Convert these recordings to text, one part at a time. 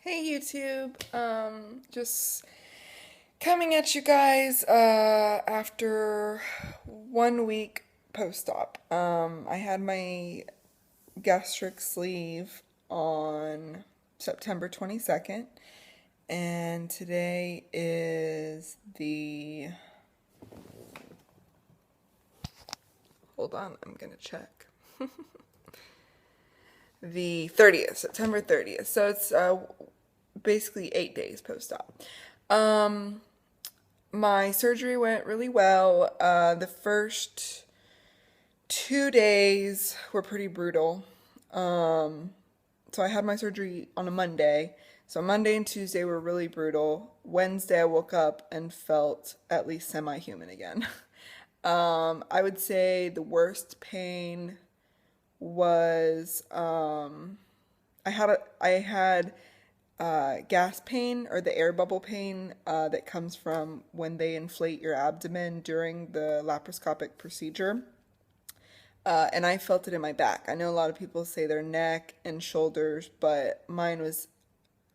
Hey YouTube, just coming at you guys after 1 week post-op. I had my gastric sleeve on September 22nd, and today is hold on, I'm gonna check. The 30th, September 30th. So it's basically 8 days post-op. Um, my surgery went really well. The first 2 days were pretty brutal. So I had my surgery on a Monday. So Monday and Tuesday were really brutal. Wednesday I woke up and felt at least semi-human again. I would say the worst pain was I had gas pain, or the air bubble pain that comes from when they inflate your abdomen during the laparoscopic procedure. And I felt it in my back. I know a lot of people say their neck and shoulders, but mine was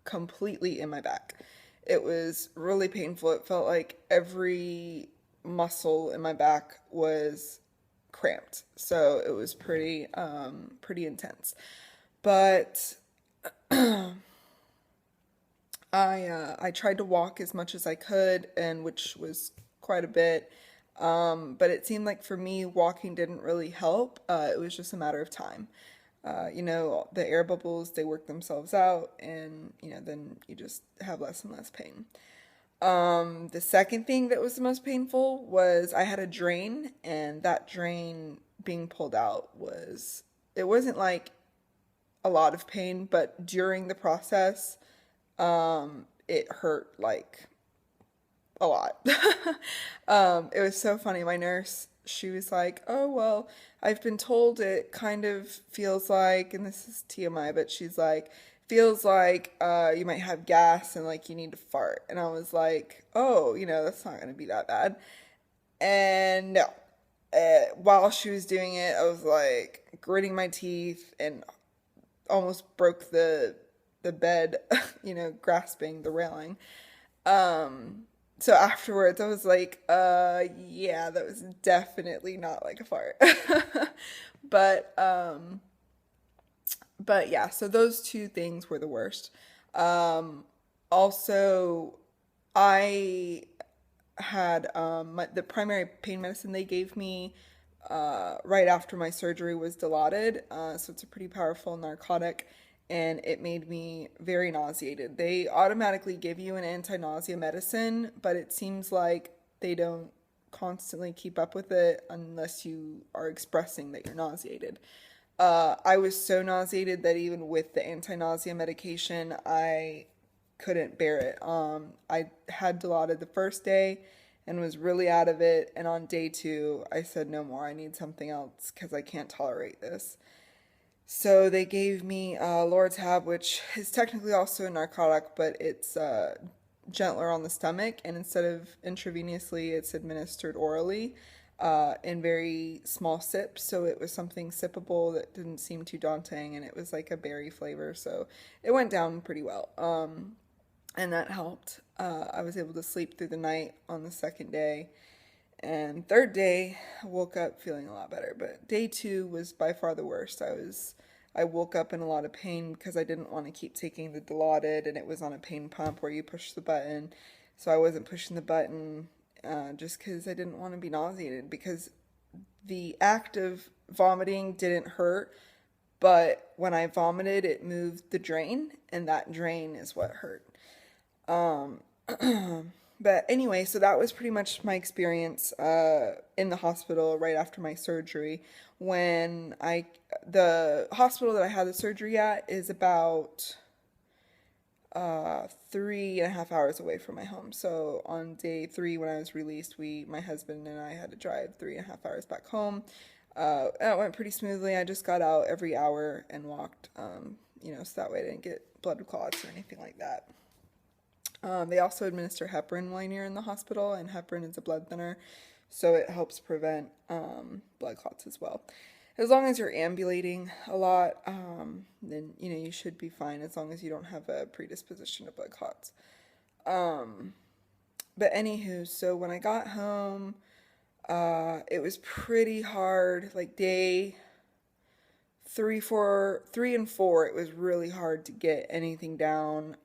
completely in my back. It was really painful. It felt like every muscle in my back was cramped. So it was pretty intense. But I tried to walk as much as I could, and which was quite a bit. But it seemed like for me, walking didn't really help. It was just a matter of time. The air bubbles, they work themselves out, and then you just have less and less pain. The second thing that was the most painful was I had a drain, and that drain being pulled out it wasn't like a lot of pain, but during the process, it hurt like a lot. It was so funny. My nurse, she was like, "Oh, well, I've been told it kind of feels like," and this is TMI, but she's like, "feels like you might have gas and like you need to fart." And I was like, "Oh, that's not going to be that bad." And no. While she was doing it, I was like gritting my teeth and almost broke the bed, grasping the railing. So afterwards I was like, yeah, that was definitely not like a fart. But but yeah, so those two things were the worst. Also, I had the primary pain medicine they gave me right after my surgery was Dilaudid. So it's a pretty powerful narcotic, and it made me very nauseated. They automatically give you an anti-nausea medicine, but it seems like they don't constantly keep up with it unless you are expressing that you're nauseated. I was so nauseated that even with the anti-nausea medication, I couldn't bear it. I had Dilaudid the first day and was really out of it. And on day two, I said, no more. I need something else because I can't tolerate this. So they gave me Loratab, which is technically also a narcotic, but it's gentler on the stomach. And instead of intravenously, it's administered orally in very small sips. So it was something sippable that didn't seem too daunting, and it was like a berry flavor. So it went down pretty well. And that helped. I was able to sleep through the night on the second day. And third day, I woke up feeling a lot better. But day two was by far the worst. I woke up in a lot of pain because I didn't want to keep taking the Dilaudid, and it was on a pain pump where you push the button. So I wasn't pushing the button just because I didn't want to be nauseated, because the act of vomiting didn't hurt, but when I vomited, it moved the drain, and that drain is what hurt. Um, but anyway, so that was pretty much my experience in the hospital right after my surgery. The hospital that I had the surgery at is about 3.5 hours away from my home. So on day three, when I was released, my husband and I had to drive 3.5 hours back home. It went pretty smoothly. I just got out every hour and walked, so that way I didn't get blood clots or anything like that. They also administer heparin while you're in the hospital, and heparin is a blood thinner, so it helps prevent blood clots as well. as long as you're ambulating a lot, then you should be fine as long as you don't have a predisposition to blood clots. Um, but anywho, so when I got home, it was pretty hard. Like day three and four, it was really hard to get anything down,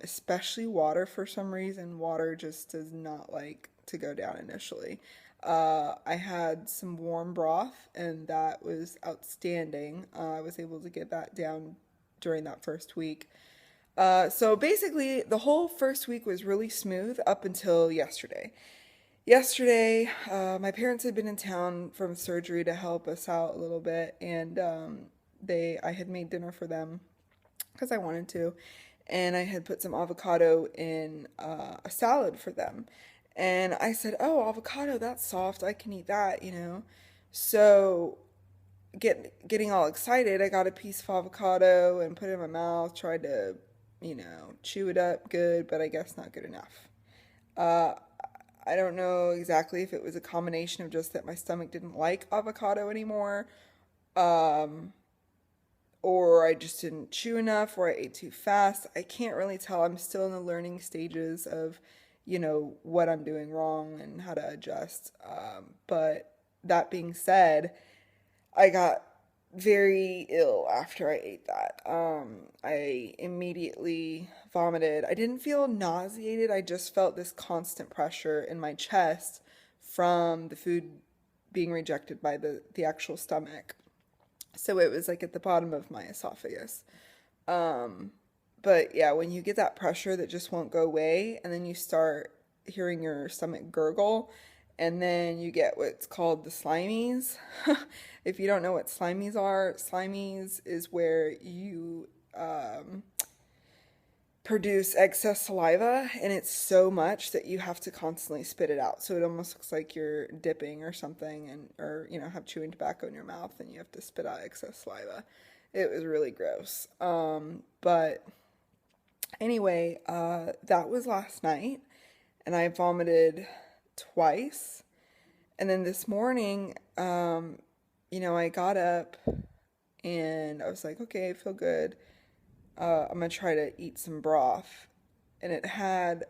especially water for some reason. Water just does not like to go down initially. I had some warm broth, and that was outstanding. I was able to get that down during that first week. So basically, the whole first week was really smooth up until yesterday. Yesterday, my parents had been in town from surgery to help us out a little bit, and I had made dinner for them because I wanted to, and I had put some avocado in a salad for them, and I said, "Oh, avocado, that's soft. I can eat that." So getting all excited, I got a piece of avocado and put it in my mouth, tried to, chew it up good, but I guess not good enough. Uh, I don't know exactly if it was a combination of just that my stomach didn't like avocado anymore, um, or I just didn't chew enough, or I ate too fast. I can't really tell. I'm still in the learning stages of, what I'm doing wrong and how to adjust. But that being said, I got very ill after I ate that. I immediately vomited. I didn't feel nauseated. I just felt this constant pressure in my chest from the food being rejected by the actual stomach. So it was like at the bottom of my esophagus. Um, but yeah, when you get that pressure that just won't go away, and then you start hearing your stomach gurgle, and then you get what's called the slimies. If you don't know what slimies is where you produce excess saliva, and it's so much that you have to constantly spit it out. So it almost looks like you're dipping or something, or have chewing tobacco in your mouth, and you have to spit out excess saliva. It was really gross. But anyway, that was last night, and I vomited twice. And then this morning, I got up and I was like, okay, I feel good. I'm gonna try to eat some broth. And it had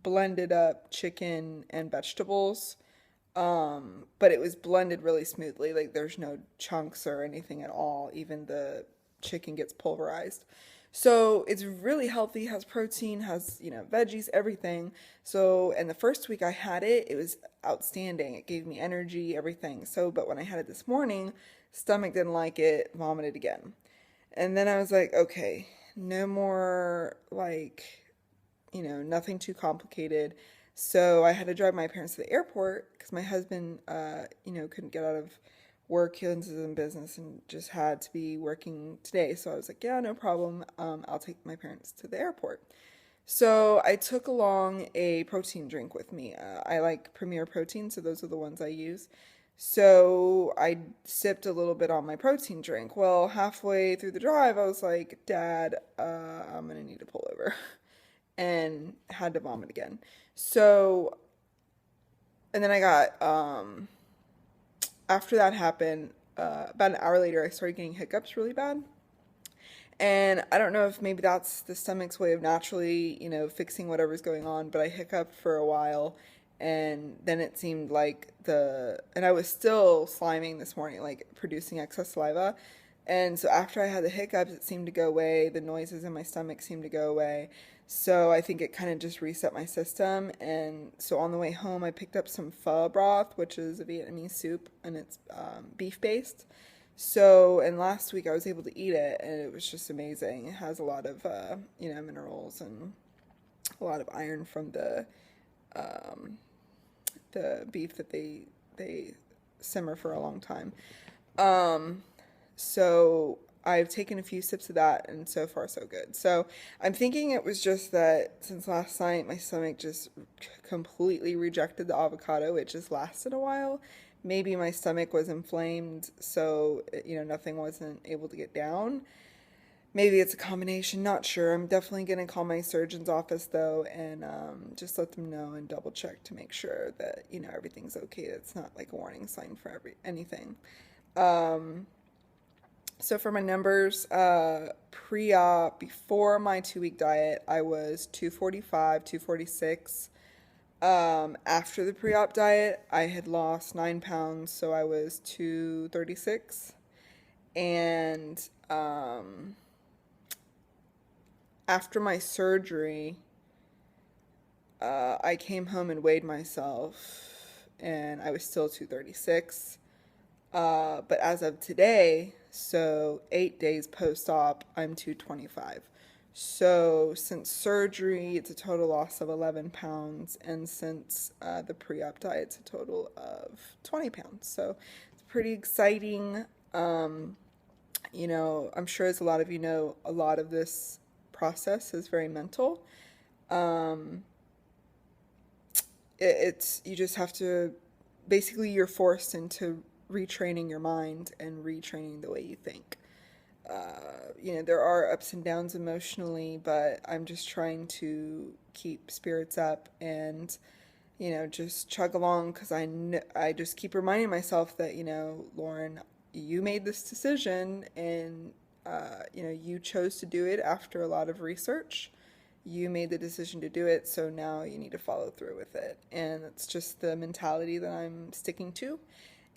blended up chicken and vegetables, but it was blended really smoothly. Like there's no chunks or anything at all. Even the chicken gets pulverized. So it's really healthy, has protein, has, veggies, everything. So, and the first week I had it, it was outstanding. It gave me energy, everything. So, but when I had it this morning, stomach didn't like it, vomited again. And then I was like, okay, no more, like, nothing too complicated. So I had to drive my parents to the airport because my husband, couldn't get out of work. He owns his own business and just had to be working today. So I was like, yeah, no problem. I'll take my parents to the airport. So I took along a protein drink with me. I like Premier Protein, so those are the ones I use. So I sipped a little bit on my protein drink. Well, halfway through the drive, I was like, Dad, I'm gonna need to pull over, and had to vomit again. So, and then I got, after that happened, about an hour later, I started getting hiccups really bad. And I don't know if maybe that's the stomach's way of naturally, fixing whatever's going on, but I hiccuped for a while, and then it seemed like and I was still sliming this morning, like producing excess saliva. And so after I had the hiccups, it seemed to go away. The noises in my stomach seemed to go away. So I think it kind of just reset my system. And so on the way home, I picked up some pho broth, which is a Vietnamese soup, and it's beef based. So, and last week I was able to eat it, and it was just amazing. It has a lot of, minerals and a lot of iron from um, the beef that they simmer for a long time. Um, so I've taken a few sips of that, and so far so good. So I'm thinking it was just that since last night my stomach just completely rejected the avocado. It just lasted a while. Maybe my stomach was inflamed, so nothing wasn't able to get down. Maybe it's a combination, not sure. I'm definitely going to call my surgeon's office though, and just let them know and double check to make sure that everything's okay. It's not like a warning sign for anything. So for my numbers, pre-op, before my 2 week diet, I was 245, 246. After the pre-op diet, I had lost 9 pounds, so I was 236. And after my surgery, I came home and weighed myself, and I was still 236. But as of today, so 8 days post-op, I'm 225. So since surgery, it's a total loss of 11 pounds, and since the pre-op diet, it's a total of 20 pounds. So it's pretty exciting. I'm sure as a lot of you know, a lot of this process is very mental. Um, it's you just have to basically you're forced into retraining your mind and retraining the way you think. There are ups and downs emotionally, but I'm just trying to keep spirits up and, just chug along because I just keep reminding myself that, Lauren, you made this decision and, you chose to do it after a lot of research. You made the decision to do it, so now you need to follow through with it. And it's just the mentality that I'm sticking to.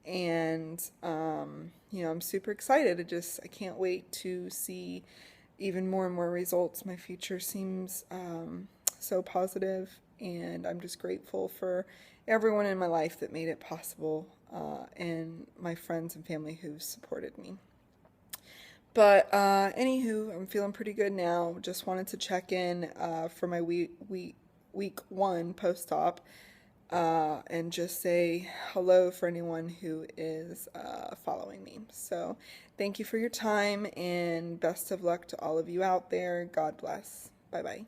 And I'm super excited. I can't wait to see even more and more results. My future seems so positive, and I'm just grateful for everyone in my life that made it possible, and my friends and family who've supported me. But anywho, I'm feeling pretty good now. Just wanted to check in for my week one post-op, and just say hello for anyone who is following me. So thank you for your time, and best of luck to all of you out there. God bless. Bye bye.